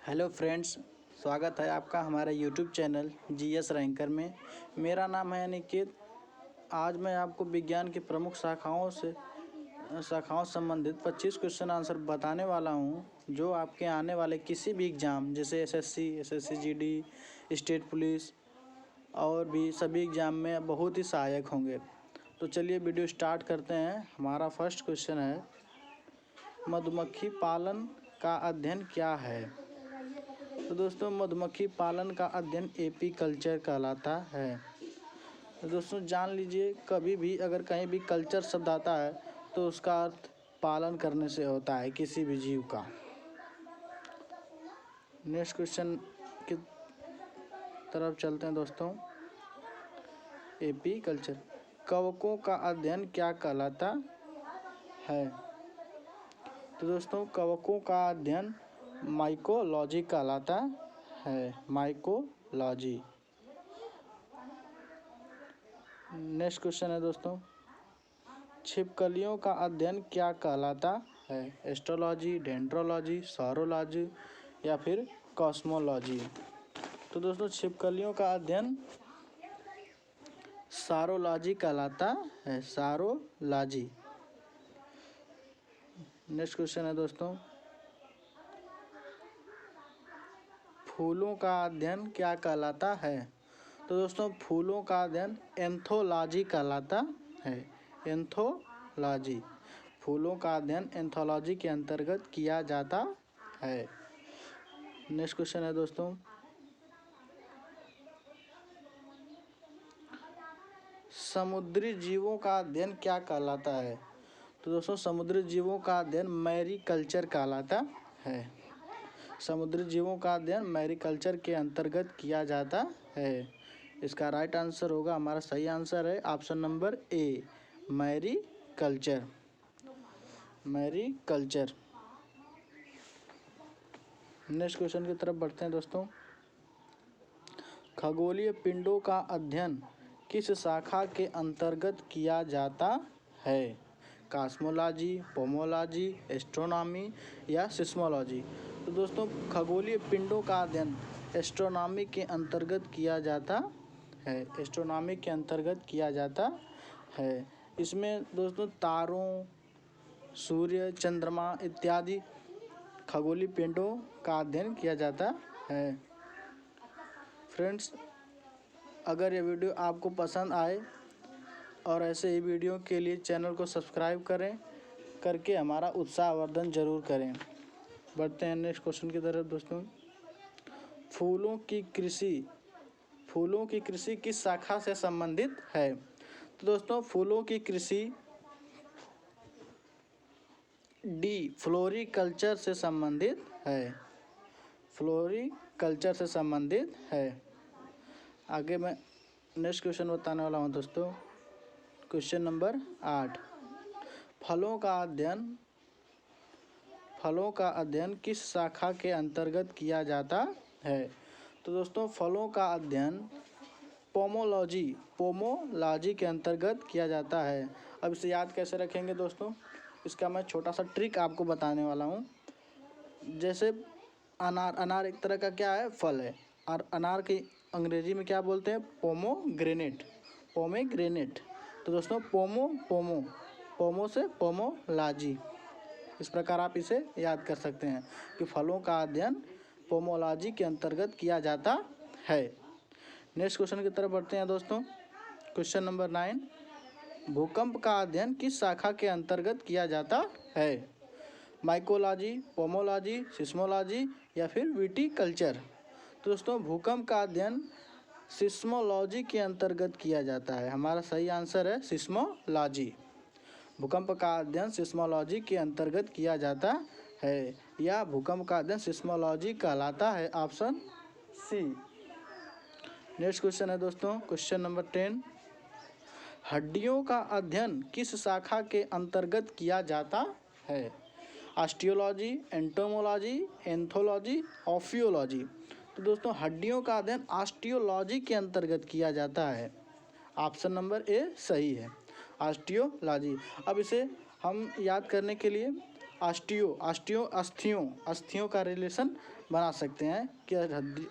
Hello friends, स्वागत है आपका हमारे यूट्यूब चैनल जीएस रैंकर में। मेरा नाम है अनिकेत। आज मैं आपको विज्ञान की प्रमुख शाखाओं से संबंधित 25 क्वेश्चन आंसर बताने वाला हूं, जो आपके आने वाले किसी भी एग्ज़ाम जैसे एसएससी जीडी, स्टेट पुलिस और भी सभी एग्ज़ाम में बहुत ही सहायक होंगे। तो चलिए वीडियो स्टार्ट करते हैं। हमारा फर्स्ट क्वेश्चन है, मधुमक्खी पालन का अध्ययन क्या है? तो दोस्तों, मधुमक्खी पालन का अध्ययन एपीकल्चर कहलाता है। तो दोस्तों जान लीजिए, कभी भी अगर कहीं भी कल्चर शब्द आता है तो उसका अर्थ पालन करने से होता है किसी भी जीव का। नेक्स्ट क्वेश्चन की तरफ चलते हैं दोस्तों। एपीकल्चर, कवकों का अध्ययन क्या कहलाता है? तो दोस्तों कवकों का अध्ययन माइकोलॉजी कहलाता है, माइकोलॉजी। नेक्स्ट क्वेश्चन है दोस्तों, छिपकलियों का अध्ययन क्या कहलाता है? एस्ट्रोलॉजी, डेंड्रोलॉजी, सौरोलॉजी या फिर कॉस्मोलॉजी? तो दोस्तों छिपकलियों का अध्ययन सारोलॉजी कहलाता है, सारोलॉजी। नेक्स्ट क्वेश्चन है दोस्तों, फूलों का अध्ययन क्या कहलाता है? तो दोस्तों फूलों का अध्ययन एंथोलॉजी कहलाता है, एंथोलॉजी। फूलों का अध्ययन एंथोलॉजी के अंतर्गत किया जाता है। नेक्स्ट क्वेश्चन है दोस्तों, समुद्री जीवों का अध्ययन क्या कहलाता है? तो दोस्तों समुद्री जीवों का अध्ययन मैरीकल्चर कहलाता है। समुद्री जीवों का अध्ययन मैरीकल्चर के अंतर्गत किया जाता है। इसका राइट आंसर होगा, हमारा सही आंसर है option number A, mariculture, mariculture. Next question की तरफ बढ़ते हैं दोस्तों। खगोलीय पिंडों का अध्ययन किस शाखा के अंतर्गत किया जाता है? कॉस्मोलॉजी, पोमोलॉजी, एस्ट्रोनॉमी या सिस्मोलॉजी? तो दोस्तों खगोलीय पिंडों का अध्ययन एस्ट्रोनॉमी के अंतर्गत किया जाता है, एस्ट्रोनॉमी के अंतर्गत किया जाता है। इसमें दोस्तों तारों, सूर्य, चंद्रमा इत्यादि खगोलीय पिंडों का अध्ययन किया जाता है। फ्रेंड्स, अगर ये वीडियो आपको पसंद आए और ऐसे ही वीडियो के लिए चैनल को सब्सक्राइब करके हमारा उत्साहवर्धन जरूर करें। बढ़ते हैं नेक्स्ट क्वेश्चन की तरफ दोस्तों। फूलों की कृषि किस शाखा से संबंधित है? तो दोस्तों फूलों की कृषि डी, फ्लोरिकल्चर से संबंधित है, फ्लोरिकल्चर से संबंधित है। आगे मैं नेक्स्ट क्वेश्चन बताने वाला हूँ दोस्तों। क्वेश्चन नंबर 8, फलों का अध्ययन किस शाखा के अंतर्गत किया जाता है? तो दोस्तों फलों का अध्ययन पोमोलॉजी के अंतर्गत किया जाता है। अब इसे याद कैसे रखेंगे दोस्तों, इसका मैं छोटा सा ट्रिक आपको बताने वाला हूँ। जैसे अनार एक तरह का क्या है, फल है, और अनार की अंग्रेजी में क्या बोलते हैं? पोमेग्रेनेट। तो दोस्तों पोमो से पोमोलॉजी, इस प्रकार आप इसे याद कर सकते हैं कि फलों का अध्ययन पोमोलॉजी के अंतर्गत किया जाता है। नेक्स्ट क्वेश्चन की तरफ बढ़ते हैं दोस्तों। क्वेश्चन नंबर 9, भूकंप का अध्ययन किस शाखा के अंतर्गत किया जाता है? माइकोलॉजी, पोमोलॉजी, सिस्मोलॉजी या फिर विटीकल्चर? तो दोस्तों भूकंप का अध्ययन सिस्मोलॉजी के अंतर्गत किया जाता है। हमारा सही आंसर है सिस्मोलॉजी। भूकंप का अध्ययन सिस्मोलॉजी के अंतर्गत किया जाता है, या भूकंप का अध्ययन सिस्मोलॉजी कहलाता है, ऑप्शन सी। नेक्स्ट क्वेश्चन है दोस्तों, क्वेश्चन नंबर 10, हड्डियों का अध्ययन किस शाखा के अंतर्गत किया जाता है? Osteology, entomology, anthology, ophiology? तो दोस्तों हड्डियों का अध्ययन ऑस्टियोलॉजी के अंतर्गत किया जाता है, ऑप्शन नंबर ए सही है, ऑस्टियोलॉजी। अब इसे हम याद करने के लिए अस्थियों का रिलेशन बना सकते हैं कि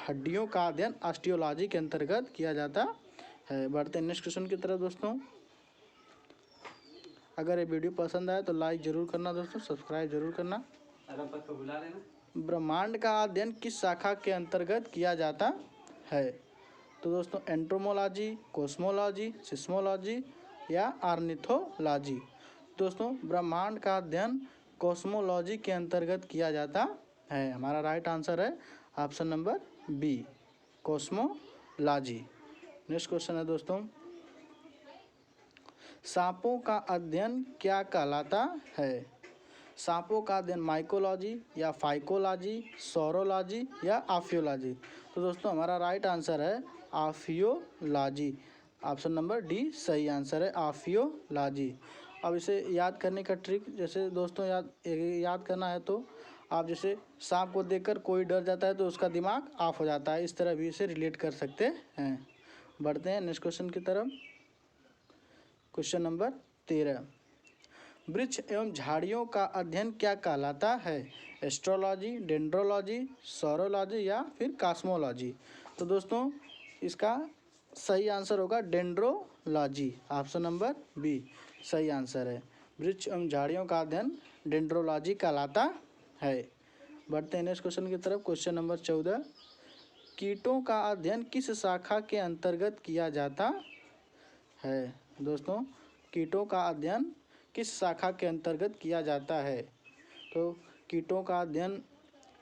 हड्डियों का अध्ययन ऑस्टियोलॉजी के अंतर्गत किया जाता है। बढ़ते हैं नेक्स्ट क्वेश्चन की तरफ दोस्तों। अगर ये वीडियो पसंद आए तो लाइक जरूर करना दोस्तों, सब्सक्राइब जरूर करना। ब्रह्मांड का अध्ययन किस शाखा के अंतर्गत किया जाता है? तो दोस्तों एंटोमोलॉजी, कॉस्मोलॉजी, सिस्मोलॉजी या ऑर्निथोलॉजी। दोस्तों ब्रह्मांड का अध्ययन कॉस्मोलॉजी के अंतर्गत किया जाता है। हमारा राइट आंसर है option number B, cosmology. Next question है दोस्तों, सांपों का अध्ययन क्या कहलाता है? सांपों का अध्ययन माइकोलॉजी या फाइकोलॉजी, सौरोलॉजी या आफियोलॉजी। तो दोस्तों हमारा राइट आंसर है आफियोलॉजी। ऑप्शन नंबर डी सही आंसर है, आफियोलॉजी। अब इसे याद करने का ट्रिक, जैसे दोस्तों याद करना है तो आप जैसे सांप को देखकर कोई डर जाता है तो उसका दिमाग ऑफ हो जाता है, इस तरह भी इसे रिलेट कर सकते हैं। बढ़ते हैं नेक्स्ट क्वेश्चन की तरफ। क्वेश्चन नंबर 13, वृक्ष एवं झाड़ियों का अध्ययन क्या कहलाता है? एस्ट्रोलॉजी, डेंड्रोलॉजी, सौरोलॉजी या फिर कॉस्मोलॉजी। तो दोस्तों इसका सही आंसर होगा डेंड्रोलॉजी। ऑप्शन नंबर बी सही आंसर है, वृक्ष एवं झाड़ियों का अध्ययन डेंड्रोलॉजी कहलाता है। बढ़ते हैं नेक्स्ट क्वेश्चन की तरफ। क्वेश्चन नंबर 14, कीटों का अध्ययन किस शाखा के अंतर्गत किया जाता है? दोस्तों कीटों का अध्ययन किस शाखा के अंतर्गत किया जाता है? तो कीटों का अध्ययन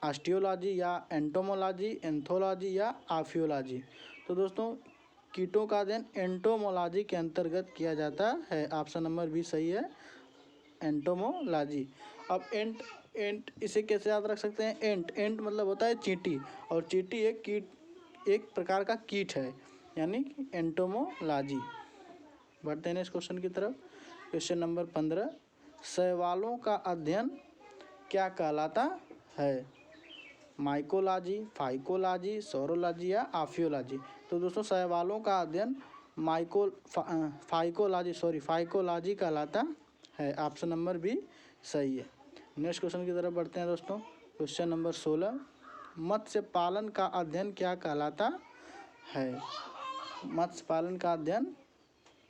ऑस्टियोलॉजी या एंटोमोलॉजी, एंथोलॉजी या आफियोलॉजी। तो दोस्तों कीटों का अध्ययन एंटोमोलॉजी के अंतर्गत किया जाता है। ऑप्शन नंबर बी सही है, एंटोमोलॉजी। अब एंट इसे कैसे याद रख सकते हैं? एंट मतलब होता है चींटी, और चींटी एक कीट, एक प्रकार का कीट है, यानी एंटोमोलॉजी। बढ़ते हैं नेक्स्ट क्वेश्चन की तरफ। क्वेश्चन नंबर 15, शैवालों का अध्ययन क्या कहलाता है? माइकोलॉजी, फाइकोलॉजी, सौरोलॉजी या आफियोलॉजी। तो दोस्तों शैवालों का अध्ययन फाइकोलॉजी कहलाता है। ऑप्शन नंबर बी सही है। नेक्स्ट क्वेश्चन की तरफ बढ़ते हैं दोस्तों। क्वेश्चन नंबर 16, मत्स्य पालन का अध्ययन क्या कहलाता है? मत्स्य पालन का अध्ययन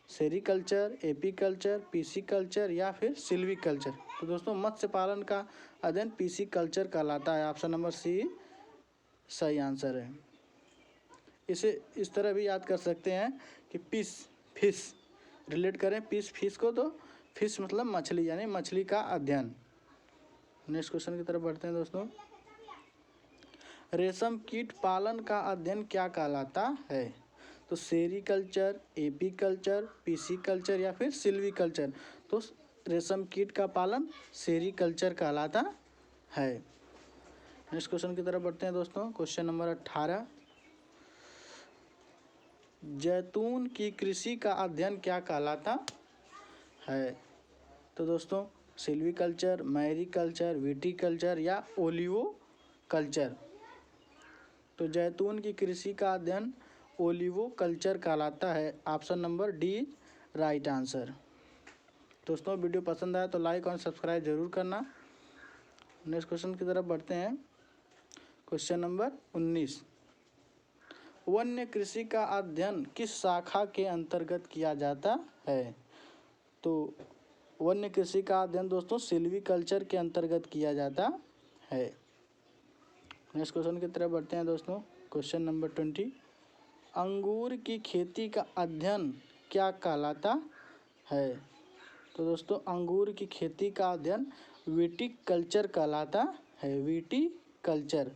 सेरिकल्चर, एपीकल्चर, पीसीकल्चर या फिर सिल्वीकल्चर। तो दोस्तों मत्स्य पालन का अध्ययन पीसीकल्चर कहलाता है। ऑप्शन नंबर सी सही आंसर है। इसे इस तरह भी याद कर सकते हैं कि फिश रिलेट करें फिश को, तो फिश मतलब मछली, यानी मछली का अध्ययन। नेक्स्ट क्वेश्चन की तरफ बढ़ते हैं दोस्तों। रेशम कीट पालन का अध्ययन क्या कहलाता है? तो सेरिकल्चर, एपीकल्चर, पीसीकल्चर या फिर सिल्वीकल्चर। तो रेशम कीट का पालन सेरिकल्चर कहलाता है। नेक्स्ट क्वेश्चन की तरफ बढ़ते हैं दोस्तों। क्वेश्चन नंबर 18, जैतून की कृषि का अध्ययन क्या कहलाता है? तो दोस्तों सिल्वीकल्चर, मैरीकल्चर, विटीकल्चर या ओलिवो कल्चर। तो जैतून की कृषि का अध्ययन ओलिवो कल्चर कहलाता है। Option number D right answer. दोस्तों वीडियो पसंद आया तो लाइक और सब्सक्राइब जरूर करना। नेक्स्ट क्वेश्चन की तरफ बढ़ते हैं। क्वेश्चन नंबर 19, वन्य कृषि का अध्ययन किस शाखा के अंतर्गत किया जाता है? तो वन्य कृषि का अध्ययन दोस्तों सिल्वीकल्चर के अंतर्गत किया जाता है। नेक्स्ट क्वेश्चन की तरफ बढ़ते हैं दोस्तों। क्वेश्चन नंबर 20, अंगूर की खेती का अध्ययन क्या कहलाता है? तो दोस्तों अंगूर की खेती का अध्ययन विटीकल्चर कहलाता है। विटीकल्चर,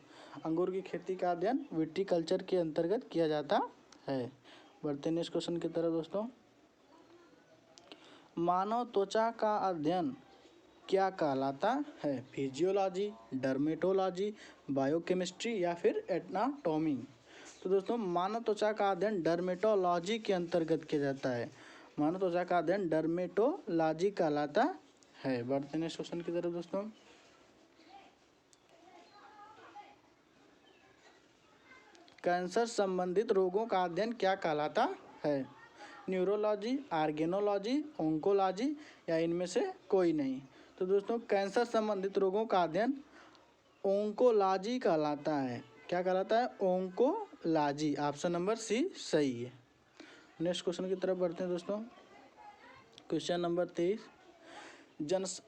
अंगूर की खेती का अध्ययन विटीकल्चर के अंतर्गत किया जाता है। बढ़ते हैं नेक्स्ट क्वेश्चन की तरफ दोस्तों। मानव त्वचा का अध्ययन क्या कहलाता है? फिजियोलॉजी, डर्मेटोलॉजी, बायोकेमिस्ट्री या फिर एनाटॉमी। तो दोस्तों मानव त्वचा का अध्ययन डर्मेटोलॉजी के अंतर्गत किया जाता है। मानव त्वचा का अध्ययन डर्मेटोलॉजी कहलाता है। बढ़ते हैं नेक्स्ट क्वेश्चन की तरफ दोस्तों। कैंसर संबंधित रोगों का अध्ययन क्या कहलाता है? न्यूरोलॉजी, ऑर्गेनोलॉजी, ओंकोलॉजी या इनमें से कोई नहीं। तो दोस्तों कैंसर संबंधित रोगों का अध्ययन ओंकोलॉजी कहलाता है। क्या कहलाता है? ओंकोलॉजी। ऑप्शन नंबर सी सही है। नेक्स्ट क्वेश्चन की तरफ बढ़ते हैं दोस्तों। क्वेश्चन नंबर 23,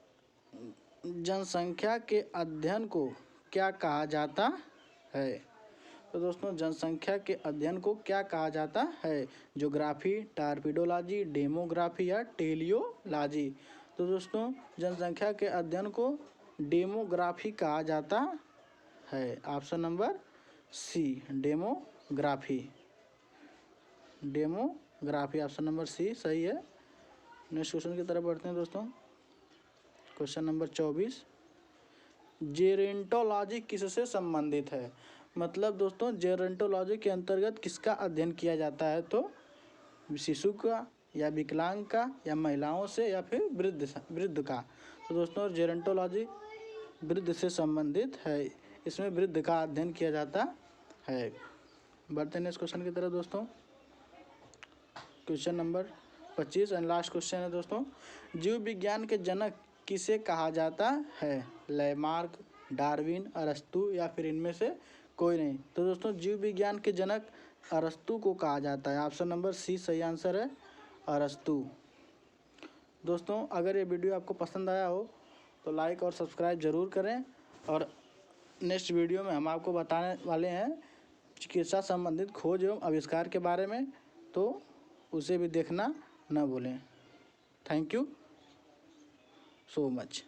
जनसंख्या के अध्ययन को क्या कहा जाता है? तो दोस्तों जनसंख्या के अध्ययन को क्या कहा जाता है? ज्योग्राफी, टॉर्पिडोलॉजी, डेमोग्राफी या टेलियोलॉजी। तो दोस्तों जनसंख्या के अध्ययन को डेमोग्राफी कहा जाता है। Option number C demography. Demography option number C सही है। नेक्स्ट क्वेश्चन की तरफ बढ़ते हैं दोस्तों। क्वेश्चन नंबर 24, जेरोंटोलॉजी किससे संबंधित है? मतलब दोस्तों जेरोंटोलॉजी के अंतर्गत किसका अध्ययन किया जाता है? तो शिशु का या विकलांग का या महिलाओं से या फिर वृद्ध का। तो दोस्तों जेरोंटोलॉजी वृद्ध से संबंधित है। इसमें वृद्ध का अध्ययन किया जाता है। बढ़ते हैं नेक्स्ट क्वेश्चन की तरफ दोस्तों। Question number 25 and last question है दोस्तों। जीव विज्ञान के जनक किसे कहा जाता है? लैमार्क, डार्विन, अरस्तू या फिर इनमें से कोई नहीं। तो दोस्तों जीव विज्ञान के जनक अरस्तू को कहा जाता है। ऑप्शन नंबर सी सही आंसर है, अरस्तू। दोस्तों अगर ये वीडियो आपको पसंद आया हो तो लाइक और सब्सक्राइब ज़रूर करें। और नेक्स्ट वीडियो में हम आपको बताने वाले हैं चिकित्सा संबंधित खोज एवं आविष्कार के बारे में, तो उसे भी देखना न भूलें। Thank you so much.